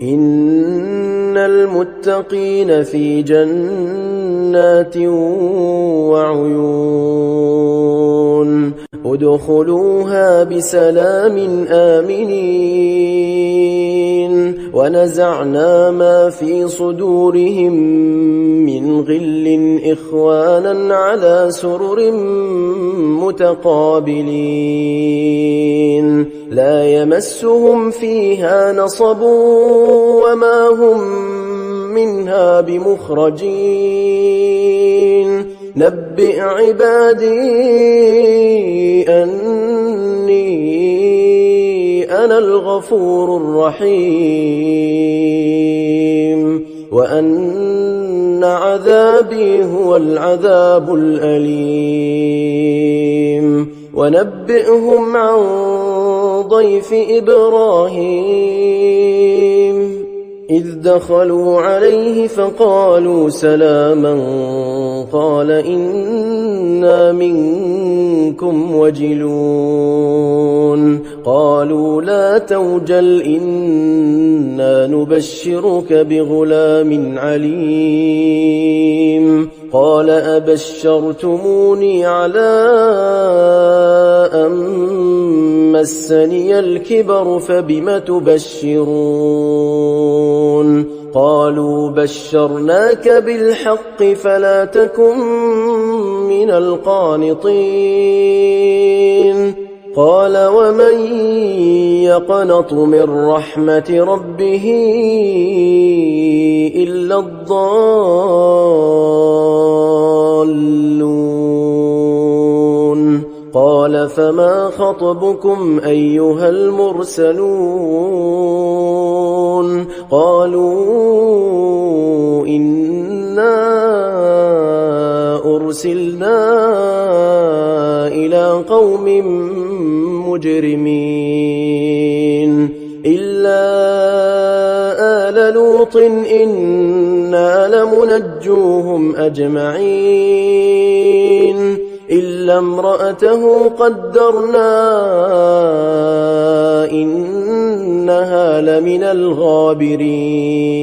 إن المتقين في جنات وعيون ادخلوها بسلام آمنين ونزعنا ما في صدورهم من غل إخوانا على سرر متقابلين لا يمسهم فيها نصب وما هم منها بمخرجين نبئ عبادي أني أنا الغفور الرحيم وأن عذابي هو العذاب الأليم ونبئهم عن ضيف إبراهيم إذ دخلوا عليه فقالوا سلاما قال إنا منكم وجلون قالوا لا توجل إنا نبشرك بغلام عليم قال أبشرتموني على أن مسني الكبر فبم تبشرون قالوا بشرناك بالحق فلا تكن من القانطين قال ومن يقنط من رحمة ربه إلا الضالون قال فما خطبكم أيها المرسلون قالوا إنا أرسلنا إلى قوم مجرمين إلا آل لوط إنا لمنجوهم أجمعين إلا امرأته قدرنا إنها لمن الغابرين